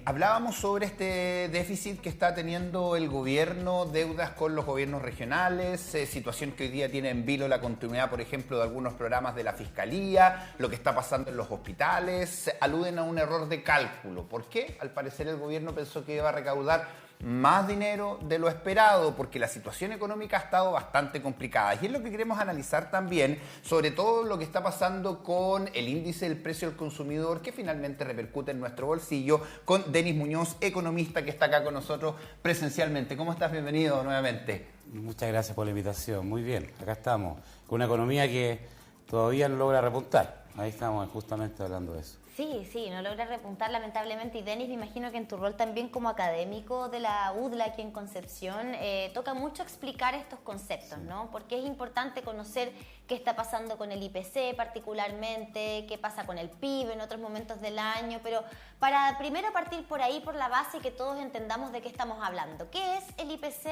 Hablábamos sobre este déficit que está teniendo el gobierno, deudas con los gobiernos regionales, situación que hoy día tiene en vilo la continuidad, por ejemplo, de algunos programas de la Fiscalía, lo que está pasando en los hospitales, aluden a un error de cálculo. ¿Por qué? Al parecer el gobierno pensó que iba a recaudar más dinero de lo esperado, porque la situación económica ha estado bastante complicada. Y es lo que queremos analizar también, sobre todo lo que está pasando con el índice del precio del consumidor, que finalmente repercute en nuestro bolsillo, con Denis Muñoz, economista, que está acá con nosotros presencialmente. ¿Cómo estás? Bienvenido nuevamente. Muchas gracias por la invitación. Muy bien, acá estamos, con una economía que todavía no logra repuntar. Ahí estamos justamente hablando de eso. Sí, no logra repuntar lamentablemente. Y Denis, me imagino que en tu rol también como académico de la UDLA aquí en Concepción, toca mucho explicar estos conceptos, sí, ¿no? Porque es importante conocer qué está pasando con el IPC particularmente, qué pasa con el PIB en otros momentos del año, pero para primero partir por ahí, por la base, y que todos entendamos de qué estamos hablando. ¿Qué es el IPC?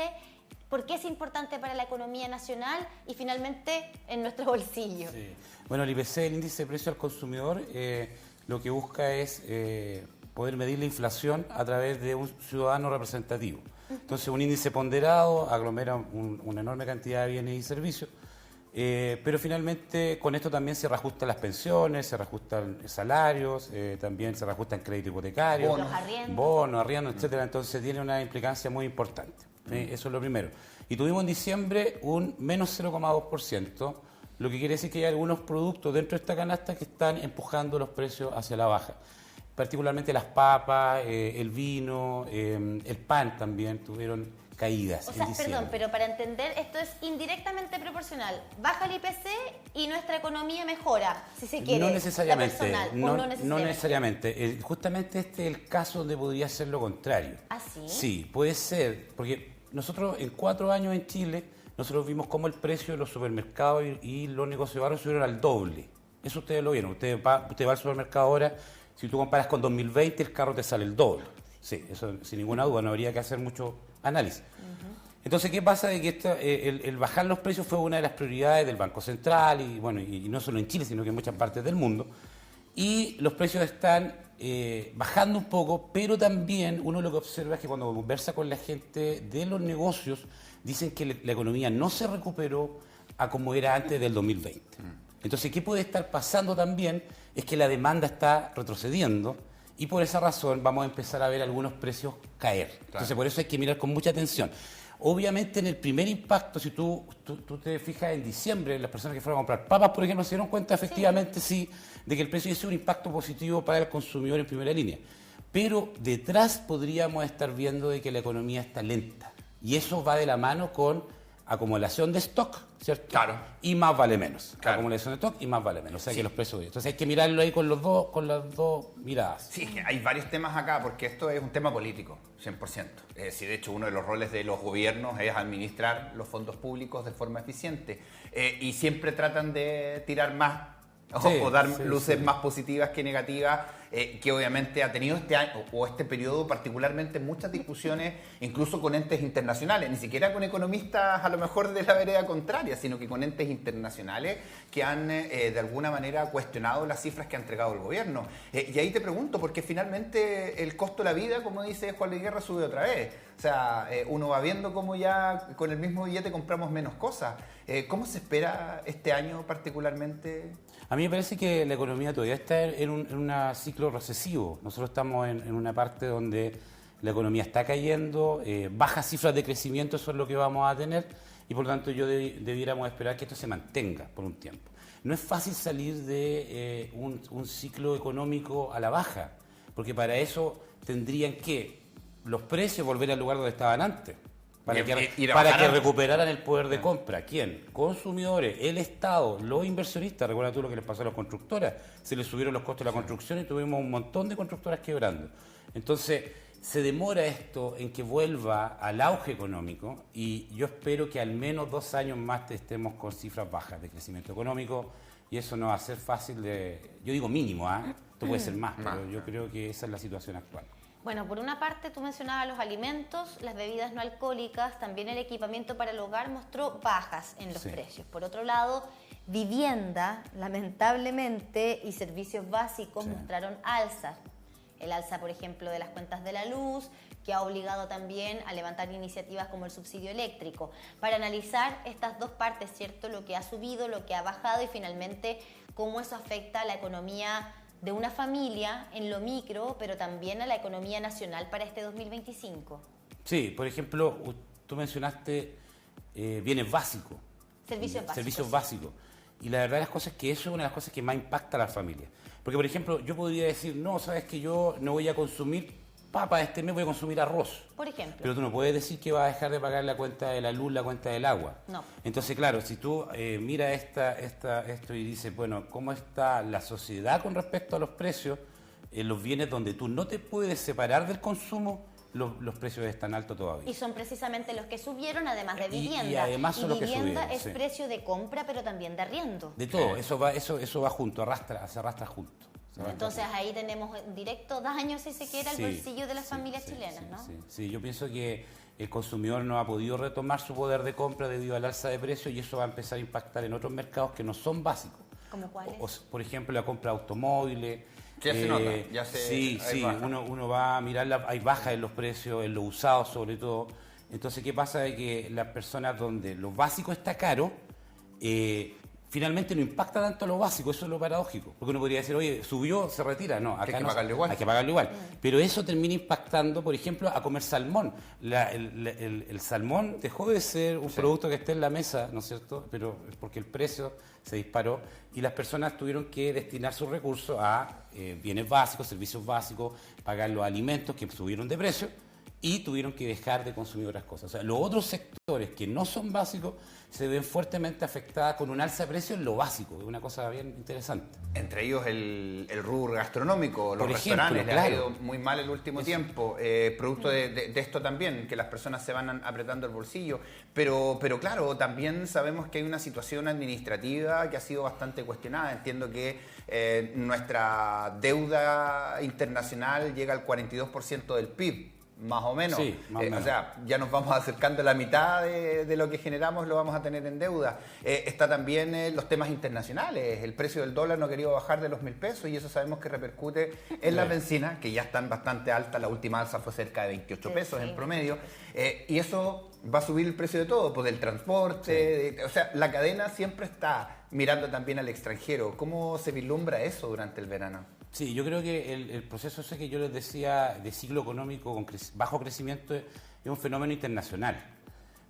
¿Por qué es importante para la economía nacional y finalmente en nuestro bolsillo? Sí. Bueno, el IPC, el índice de precio al consumidor, lo que busca es poder medir la inflación a través de un ciudadano representativo. Entonces, un índice ponderado aglomera una enorme cantidad de bienes y servicios, pero finalmente con esto también se reajustan las pensiones, se reajustan salarios, también se reajustan crédito hipotecario, bonos, arriendos, etcétera. Entonces, tiene una implicancia muy importante. Eso es lo primero. Y tuvimos en diciembre un menos 0,2%. Lo que quiere decir que hay algunos productos dentro de esta canasta que están empujando los precios hacia la baja. Particularmente las papas, el vino, el pan también tuvieron caídas. O sea, perdón, pero para entender, esto es indirectamente proporcional. Baja el IPC y nuestra economía mejora, si se quiere. No necesariamente. Personal, no necesariamente. Justamente este es el caso donde podría ser lo contrario. ¿Ah, sí? Sí, puede ser, porque nosotros en 4 años en Chile, nosotros vimos cómo el precio de los supermercados y los negocios de barrio subieron al doble. Eso ustedes lo vieron. Usted va al supermercado ahora, si tú comparas con 2020, el carro te sale el doble. Sí, eso sin ninguna duda, no habría que hacer mucho análisis. Entonces, ¿qué pasa? De que el bajar los precios fue una de las prioridades del Banco Central, y bueno, y no solo en Chile, sino que en muchas partes del mundo. Y los precios están bajando un poco, pero también uno lo que observa es que cuando conversa con la gente de los negocios, dicen que la economía no se recuperó a como era antes del 2020. Entonces, ¿qué puede estar pasando también? Es que la demanda está retrocediendo y por esa razón vamos a empezar a ver algunos precios caer. Claro. Entonces, por eso hay que mirar con mucha atención. Obviamente, en el primer impacto, si tú te fijas en diciembre, las personas que fueron a comprar papas, por ejemplo, se dieron cuenta efectivamente, sí, de que el precio hizo un impacto positivo para el consumidor en primera línea. Pero detrás podríamos estar viendo de que la economía está lenta. Y eso va de la mano con acumulación de stock, ¿cierto? Claro. Y más vale menos. Claro. Acumulación de stock y más vale menos. O sea, que los precios. Entonces hay que mirarlo ahí con las dos miradas. Sí, hay varios temas acá, porque esto es un tema político, 100%. Sí, de hecho, uno de los roles de los gobiernos es administrar los fondos públicos de forma eficiente. Y siempre tratan de tirar más o dar luces más positivas que negativas, que obviamente ha tenido este año o este periodo particularmente muchas discusiones, incluso con entes internacionales, ni siquiera con economistas a lo mejor de la vereda contraria, sino que con entes internacionales que han de alguna manera cuestionado las cifras que ha entregado el gobierno. Y ahí te pregunto, porque finalmente el costo de la vida, como dice Juan Luis Guerra, sube otra vez. O sea, uno va viendo cómo ya con el mismo billete compramos menos cosas. ¿Cómo se espera este año particularmente? A mí me parece que la economía todavía está en un ciclo recesivo. Nosotros estamos en una parte donde la economía está cayendo, bajas cifras de crecimiento, eso es lo que vamos a tener, y por lo tanto debiéramos esperar que esto se mantenga por un tiempo. No es fácil salir de un ciclo económico a la baja, porque para eso tendrían que los precios volver al lugar donde estaban antes. Para que recuperaran el poder de compra. ¿Quién? Consumidores, el Estado, los inversionistas. Recuerda tú lo que les pasó a las constructoras. Se les subieron los costos de la construcción y tuvimos un montón de constructoras quebrando. Entonces, se demora esto en que vuelva al auge económico y yo espero que al menos 2 años más estemos con cifras bajas de crecimiento económico y eso no va a ser fácil de... Yo digo mínimo, esto puede ser más, pero yo creo que esa es la situación actual. Bueno, por una parte tú mencionabas los alimentos, las bebidas no alcohólicas, también el equipamiento para el hogar mostró bajas en los precios. Por otro lado, vivienda, lamentablemente, y servicios básicos mostraron alzas. el alza, por ejemplo, de las cuentas de la luz, que ha obligado también a levantar iniciativas como el subsidio eléctrico, para analizar estas dos partes, ¿cierto? Lo que ha subido, lo que ha bajado y finalmente cómo eso afecta a la economía de una familia en lo micro, pero también a la economía nacional para este 2025. Sí, por ejemplo, tú mencionaste bienes básicos. Servicios básicos. Servicios básicos. Y la verdad de las cosas es que eso es una de las cosas que más impacta a la familia. Porque, por ejemplo, yo podría decir, no, sabes que yo no voy a consumir papa este mes, voy a consumir arroz. Por ejemplo. Pero tú no puedes decir que vas a dejar de pagar la cuenta de la luz, la cuenta del agua. No. Entonces, claro, si tú miras esto y dices, bueno, ¿cómo está la sociedad con respecto a los precios en los bienes donde tú no te puedes separar del consumo? Los precios están altos todavía. Y son precisamente los que subieron, además de vivienda. Y además son los que vivienda subieron, es sí. precio de compra, pero también de arriendo. De todo, eso va junto, se arrastra junto. Entonces ahí tenemos directo daño, si se quiere, al bolsillo de las familias chilenas, ¿no? Sí, yo pienso que el consumidor no ha podido retomar su poder de compra debido al alza de precios y eso va a empezar a impactar en otros mercados que no son básicos. ¿Como cuáles? Por ejemplo, la compra de automóviles. Ya se nota, ya se... Sí, uno va a mirar, hay bajas en los precios, en los usados sobre todo. Entonces, ¿qué pasa? De que las personas donde lo básico está caro, finalmente no impacta tanto lo básico, eso es lo paradójico. Porque uno podría decir, oye, subió, se retira. No, acá hay que no, pagarlo igual. hay que pagarlo igual. Pero eso termina impactando, por ejemplo, a comer salmón. El salmón dejó de ser un producto que esté en la mesa, ¿no es cierto? Pero es porque el precio se disparó y las personas tuvieron que destinar sus recursos a bienes básicos, servicios básicos, pagar los alimentos que subieron de precio y tuvieron que dejar de consumir otras cosas. O sea, los otros sectores que no son básicos se ven fuertemente afectados con un alza de precios en lo básico, es una cosa bien interesante. Entre ellos el rubro gastronómico, los Por ejemplo, restaurantes, les ha claro. ido muy mal el último tiempo, producto de esto también, que las personas se van apretando el bolsillo, pero claro, también sabemos que hay una situación administrativa que ha sido bastante cuestionada. Entiendo que nuestra deuda internacional llega al 42% del PIB. Más o menos. Sí, más o menos. O sea, ya nos vamos acercando a la mitad de lo que generamos, lo vamos a tener en deuda. Está también los temas internacionales. El precio del dólar no ha querido bajar de los 1.000 pesos y eso sabemos que repercute en las bencinas, que ya están bastante altas. La última alza fue cerca de 28 pesos en promedio. Y eso va a subir el precio de todo, pues del transporte. O sea, la cadena siempre está mirando también al extranjero. ¿Cómo se vislumbra eso durante el verano? Sí, yo creo que el proceso ese que yo les decía de ciclo económico con bajo crecimiento es un fenómeno internacional.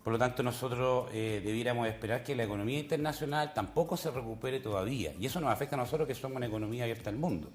Por lo tanto, nosotros debiéramos esperar que la economía internacional tampoco se recupere todavía. Y eso nos afecta a nosotros que somos una economía abierta al mundo.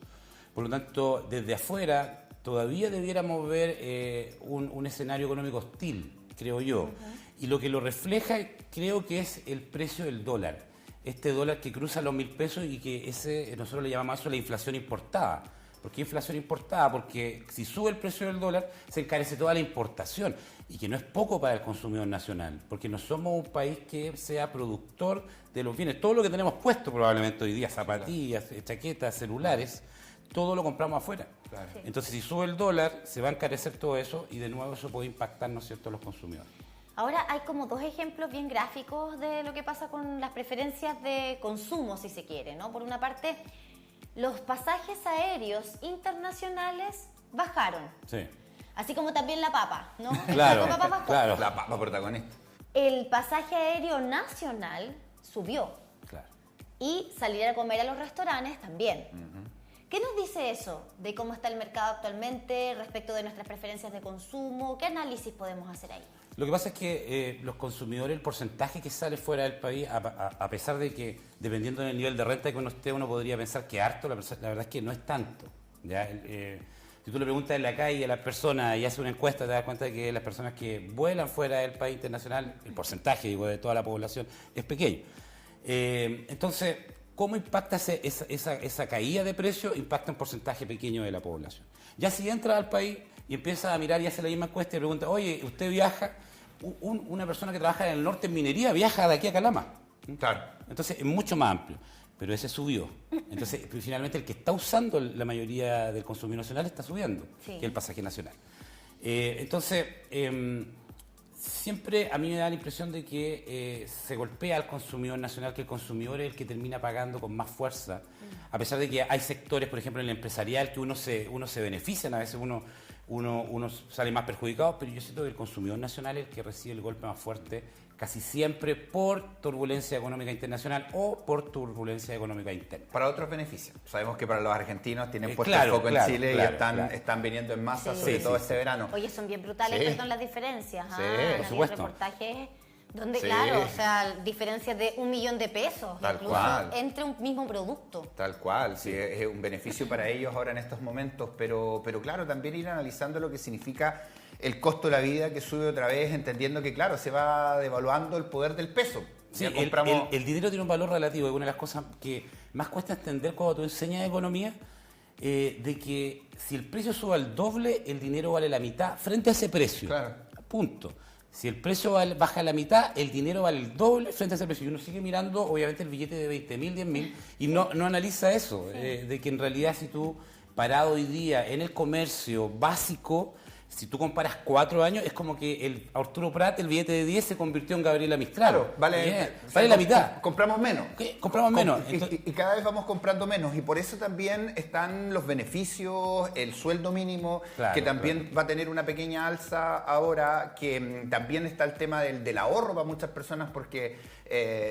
Por lo tanto, desde afuera todavía debiéramos ver un escenario económico hostil, creo yo. Y lo que lo refleja creo que es el precio del dólar. Este dólar que cruza los 1.000 pesos y que nosotros le llamamos a eso la inflación importada. ¿Por qué inflación importada? Porque si sube el precio del dólar, se encarece toda la importación y que no es poco para el consumidor nacional, porque no somos un país que sea productor de los bienes. Todo lo que tenemos puesto probablemente hoy día, zapatillas, chaquetas, celulares, todo lo compramos afuera. Claro. Sí. Entonces, si sube el dólar, se va a encarecer todo eso y de nuevo eso puede impactar, ¿no es cierto?, a los consumidores. Ahora hay como dos ejemplos bien gráficos de lo que pasa con las preferencias de consumo, si se quiere, ¿no? Por una parte, los pasajes aéreos internacionales bajaron. Sí. Así como también la papa, ¿no? Claro, La papa bajó. claro. La papa protagonista. El pasaje aéreo nacional subió. Claro. Y salir a comer a los restaurantes también. ¿Qué nos dice eso de cómo está el mercado actualmente respecto de nuestras preferencias de consumo? ¿Qué análisis podemos hacer ahí? Lo que pasa es que los consumidores, el porcentaje que sale fuera del país, a pesar de que, dependiendo del nivel de renta que uno esté, uno podría pensar que harto, la verdad es que no es tanto. ¿Ya? Si tú le preguntas en la calle a las personas y haces una encuesta, te das cuenta de que las personas que vuelan fuera del país internacional, el porcentaje, digo, de toda la población, es pequeño. Entonces, ¿cómo impacta esa caída de precio? Impacta un porcentaje pequeño de la población. Ya si entras al país y empiezas a mirar y hace la misma encuesta y pregunta, oye, ¿usted viaja? Una persona que trabaja en el norte en minería viaja de aquí a Calama. Claro. Entonces es mucho más amplio, pero ese subió. Entonces finalmente el que está usando la mayoría del consumidor nacional está subiendo, Sí. que es el pasaje nacional. Entonces Siempre a mí me da la impresión de que se golpea al consumidor nacional, que el consumidor es el que termina pagando con más fuerza, a pesar de que hay sectores, por ejemplo, en el empresarial, que uno se beneficia, a veces uno sale más perjudicado, pero yo siento que el consumidor nacional es el que recibe el golpe más fuerte casi siempre por turbulencia económica internacional o por turbulencia económica interna. Para otros beneficios. Sabemos que para los argentinos tienen puesto claro, el foco claro, en Chile claro, y están viniendo en masa, Sí. sobre Sí, todo sí, este verano. Oye, son bien brutales, Sí. perdón, las diferencias. Sí, Había supuesto. reportajes donde, Sí. claro, o sea, diferencias de 1 millón de pesos, Tal incluso cual. entre un mismo producto. Tal cual, sí, es un beneficio para ellos ahora en estos momentos, pero claro, también ir analizando lo que significa el costo de la vida que sube otra vez, entendiendo que, claro, se va devaluando el poder del peso. Sí, Ya compramos... el dinero tiene un valor relativo, es una de las cosas que más cuesta entender cuando tú enseñas economía, de que si el precio sube al doble, el dinero vale la mitad frente a ese precio. Claro. Punto. Si el precio baja a la mitad, el dinero vale el doble frente a ese precio. Y uno sigue mirando, obviamente, el billete de 20.000, 10.000, y no analiza eso, de que en realidad si tú, parado hoy día en el comercio básico, si tú comparas 4 años, es como que el Arturo Prat, el billete de 10, se convirtió en Gabriela Mistral. Claro, vale, Bien, o sea, vale la mitad. Compramos menos. ¿Qué? Compramos menos. Y cada vez vamos comprando menos. Y por eso también están los beneficios, el sueldo mínimo, Claro, que también va a tener una pequeña alza ahora, que también está el tema del ahorro para muchas personas, porque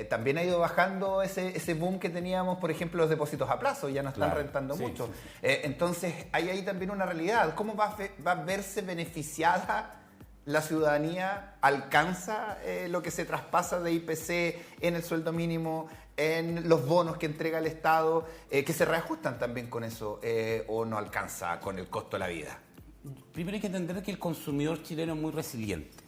también ha ido bajando ese boom que teníamos, por ejemplo, los depósitos a plazo, ya no están Claro, rentando sí, mucho. sí, sí. Entonces, hay ahí también una realidad. ¿Cómo va a verse beneficiada la ciudadanía? ¿Alcanza lo que se traspasa de IPC en el sueldo mínimo, en los bonos que entrega el Estado, que se reajustan también con eso, o no alcanza con el costo de la vida? Primero hay que entender que el consumidor chileno es muy resiliente.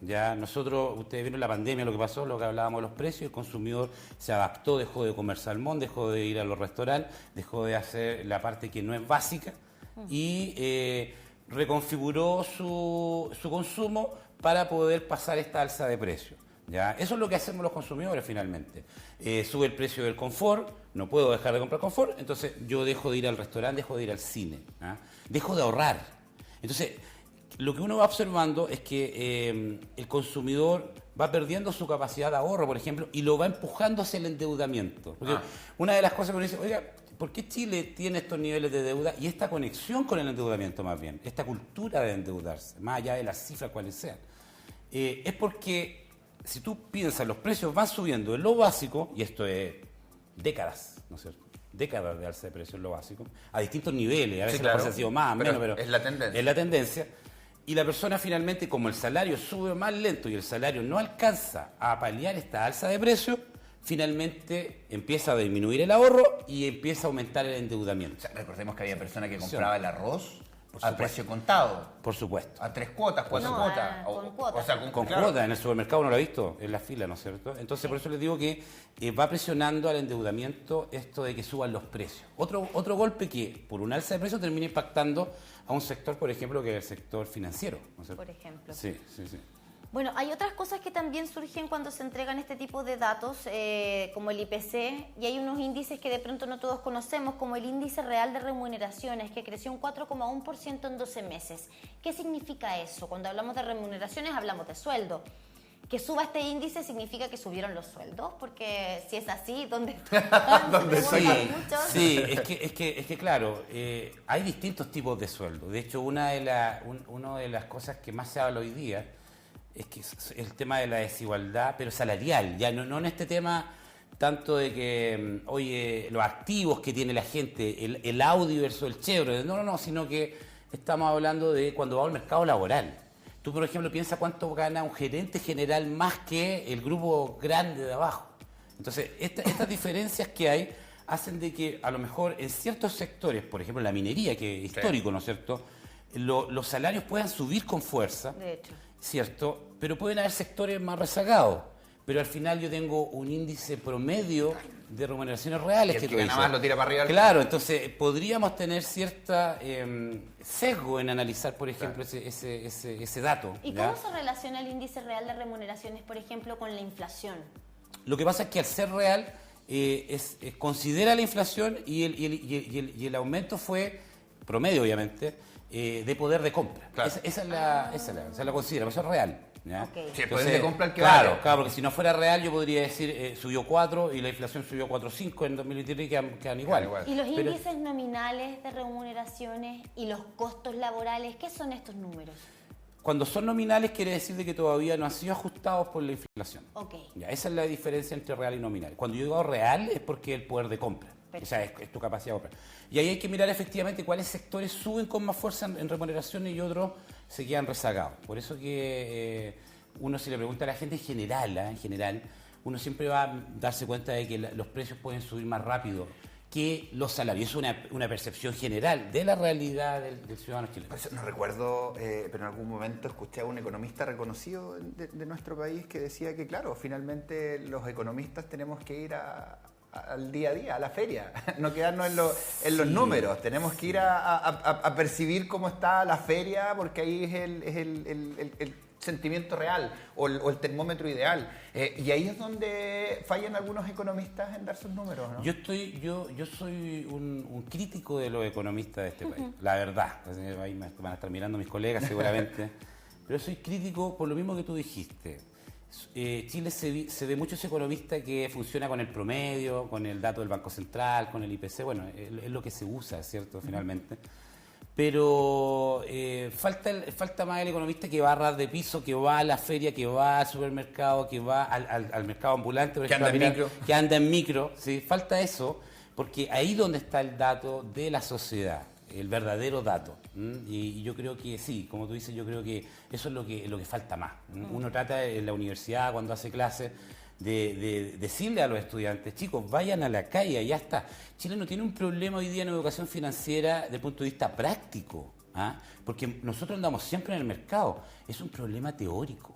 Ya nosotros, ustedes vieron la pandemia, lo que pasó, lo que hablábamos de los precios, el consumidor se adaptó, dejó de comer salmón, dejó de ir a los restaurantes, dejó de hacer la parte que no es básica y reconfiguró su consumo para poder pasar esta alza de precios. ¿Ya? Eso es lo que hacemos los consumidores finalmente. Sube el precio del confort, no puedo dejar de comprar confort, entonces yo dejo de ir al restaurante, dejo de ir al cine, ¿ah? Dejo de ahorrar. Entonces, lo que uno va observando es que el consumidor va perdiendo su capacidad de ahorro, por ejemplo, y lo va empujando hacia el endeudamiento. Porque una de las cosas que uno dice, oiga, ¿por qué Chile tiene estos niveles de deuda y esta conexión con el endeudamiento más bien? Esta cultura de endeudarse, más allá de las cifras cuales sean. Es porque si tú piensas, los precios van subiendo en lo básico, y esto es décadas, ¿no es cierto? Décadas de alza de precios en lo básico, a distintos niveles, a veces Sí, claro. la cosa ha sido más, Pero menos, pero es la tendencia. Es la tendencia. Y la persona finalmente, como el salario sube más lento y el salario no alcanza a paliar esta alza de precios, finalmente empieza a disminuir el ahorro y empieza a aumentar el endeudamiento. O sea, recordemos que había personas que compraba el arroz a supuesto. precio contado, Por supuesto. a 3 cuotas, 4 No, cuotas. con cuotas. O sea, Con claro. cuotas en el supermercado no lo ha visto, en la fila, ¿no es cierto? Entonces, por eso les digo que va presionando al endeudamiento esto de que suban los precios. Otro golpe que, por un alza de precios, termina impactando a un sector, por ejemplo, que es el sector financiero, ¿no es cierto? Por ejemplo. Sí, sí, sí. Bueno, hay otras cosas que también surgen cuando se entregan este tipo de datos, como el IPC, y hay unos índices que de pronto no todos conocemos, como el índice real de remuneraciones, que creció un 4,1% en 12 meses. ¿Qué significa eso? Cuando hablamos de remuneraciones hablamos de sueldo. Que suba este índice significa que subieron los sueldos, porque si es así, ¿dónde están? ¿Dónde Tenemos sí? muchos. Sí, es que claro, hay distintos tipos de sueldo. De hecho, una de las cosas que más se habla hoy día es que es el tema de la desigualdad, pero salarial, ya no en este tema tanto de que, oye, los activos que tiene la gente, el Audi versus el Chevrolet, no, sino que estamos hablando de cuando va al mercado laboral. Tú, por ejemplo, piensas cuánto gana un gerente general más que el grupo grande de abajo. Entonces, estas diferencias que hay hacen de que a lo mejor en ciertos sectores, por ejemplo la minería, que es histórico, ¿no es cierto?, los salarios puedan subir con fuerza, De hecho. ¿cierto? Pero pueden haber sectores más rezagados. Pero al final yo tengo un índice promedio de remuneraciones reales. Y el que tú gana dices. más lo tira para arriba. Claro, entonces podríamos tener cierta sesgo en analizar, por ejemplo, ese dato. ¿Y ¿ya? cómo se relaciona el índice real de remuneraciones, por ejemplo, con la inflación? Lo que pasa es que al ser real considera la inflación y el aumento fue promedio, obviamente, de poder de compra. Claro. Esa la considera, eso es real. ¿ya? Ok. Sí, el poder de compra el que claro, vale. claro, porque si no fuera real yo podría decir subió 4 y la inflación subió 4,5 en 2023 y quedan igual. igual. ¿Y los Pero- índices nominales de remuneraciones y los costos laborales, qué son estos números? Cuando son nominales quiere decir de que todavía no han sido ajustados por la inflación. Ok. Ya, esa es la diferencia entre real y nominal. Cuando yo digo real es porque es el poder de compra. Perfecto. O sea, es tu capacidad de compra. Y ahí hay que mirar efectivamente cuáles sectores suben con más fuerza en remuneraciones y otros se quedan rezagados. Por eso que uno si le pregunta a la gente en general, uno siempre va a darse cuenta de que los precios pueden subir más rápido que los salarios. Es una percepción general de la realidad del ciudadano chileno. Pues no recuerdo, pero en algún momento escuché a un economista reconocido de nuestro país que decía que, claro, finalmente los economistas tenemos que ir al día a día, a la feria, no quedarnos en los números, tenemos que ir a percibir cómo está la feria, porque ahí es el sentimiento real o el termómetro ideal. Y ahí es donde fallan algunos economistas en dar sus números, ¿no? Yo soy un crítico de los economistas de este país, la verdad. Ahí me van a estar mirando mis colegas seguramente. Pero soy crítico por lo mismo que tú dijiste. Chile se ve muchos economistas que funciona con el promedio, con el dato del Banco Central, con el IPC. Bueno, es lo que se usa, ¿cierto? Finalmente. Pero falta más el economista que va a ras de piso, que va a la feria, que va al supermercado, que va al mercado ambulante, por Que ejemplo, anda en micro. que anda en micro. ¿Sí? Falta eso, porque ahí donde está el dato de la sociedad, el verdadero dato. Y yo creo que sí, como tú dices, yo creo que eso es lo que falta más. Uno trata en la universidad, cuando hace clases, de decirle a los estudiantes, chicos, vayan a la calle, ya está. Chile no tiene un problema hoy día en educación financiera desde el punto de vista práctico, ¿ah? Porque nosotros andamos siempre en el mercado, es un problema teórico.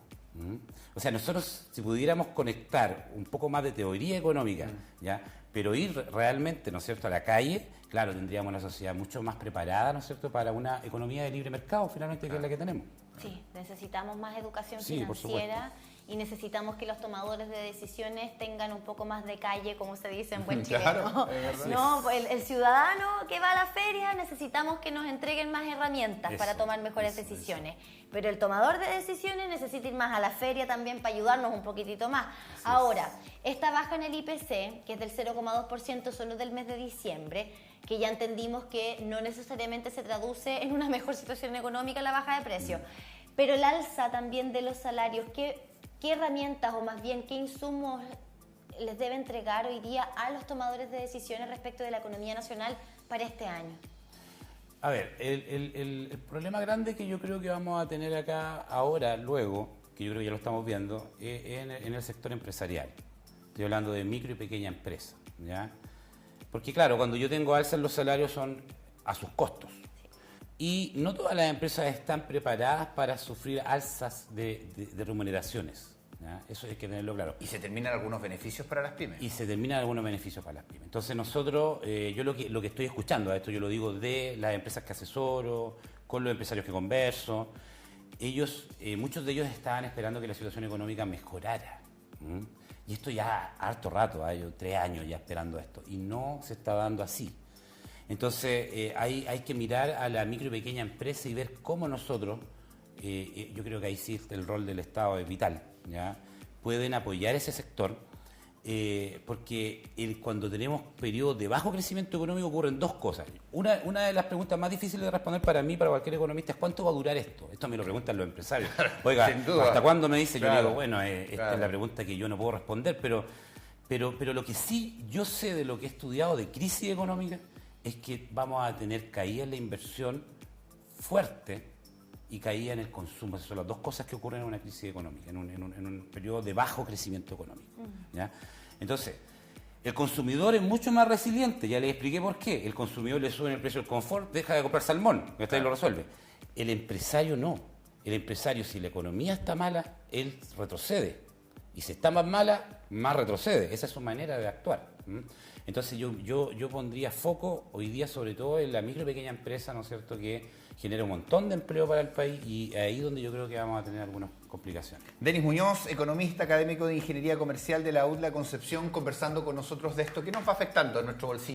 O sea, nosotros si pudiéramos conectar un poco más de teoría económica, ¿ya? Pero ir realmente, ¿no es cierto?, a la calle, claro, tendríamos una sociedad mucho más preparada, ¿no es cierto?, para una economía de libre mercado, finalmente, que es la que tenemos. Sí, necesitamos más educación Sí, por financiera y necesitamos que los tomadores de decisiones tengan un poco más de calle, como se dice en buen chileno. Claro, es verdad. No, el ciudadano que va a la feria necesitamos que nos entreguen más herramientas para tomar mejores decisiones. Pero el tomador de decisiones necesita ir más a la feria también para ayudarnos un poquitito más. Ahora, esta baja en el IPC, que es del 0,2% solo del mes de diciembre, que ya entendimos que no necesariamente se traduce en una mejor situación económica la baja de precios, pero el alza también de los salarios, ¿qué herramientas o más bien qué insumos les debe entregar hoy día a los tomadores de decisiones respecto de la economía nacional para este año? A ver, el problema grande que yo creo que vamos a tener acá ahora, luego, que yo creo que ya lo estamos viendo, es en el sector empresarial. Estoy hablando de micro y pequeña empresa, ¿ya? Porque claro, cuando yo tengo alza en los salarios son a sus costos. Y no todas las empresas están preparadas para sufrir alzas de remuneraciones, ¿ya? Eso hay que tenerlo claro. Y se terminan algunos beneficios para las pymes. Y se terminan algunos beneficios para las pymes. Entonces nosotros, yo lo que estoy escuchando, a esto yo lo digo de las empresas que asesoro, con los empresarios que converso, ellos, muchos de ellos estaban esperando que la situación económica mejorara. Y esto ya harto rato, yo 3 años ya esperando esto, y no se está dando así. Entonces hay que mirar a la micro y pequeña empresa y ver cómo nosotros, yo creo que ahí sí el rol del Estado es vital, ¿ya? Pueden apoyar ese sector, porque cuando tenemos periodos de bajo crecimiento económico ocurren dos cosas. Una de las preguntas más difíciles de responder para mí, para cualquier economista, es ¿cuánto va a durar esto? Esto me lo preguntan los empresarios. Oiga, Sin duda. ¿hasta cuándo me dice? Claro, Yo digo, bueno, esta claro. es la pregunta que yo no puedo responder, pero lo que sí yo sé de lo que he estudiado de crisis económica es que vamos a tener caída en la inversión fuerte y caída en el consumo. Esas son las dos cosas que ocurren en una crisis económica, en un periodo de bajo crecimiento económico, ¿ya? Entonces, el consumidor es mucho más resiliente, ya les expliqué por qué. El consumidor le sube el precio del confort, deja de comprar salmón, que lo resuelve. El empresario no. El empresario, si la economía está mala, él retrocede. Y si está más mala, más retrocede. Esa es su manera de actuar. Entonces yo pondría foco hoy día sobre todo en la micro y pequeña empresa, ¿no es cierto?, que genera un montón de empleo para el país, y ahí donde yo creo que vamos a tener algunas complicaciones. Denis Muñoz, economista académico de Ingeniería Comercial de la UDLA Concepción, conversando con nosotros de esto que nos va afectando a nuestro bolsillo.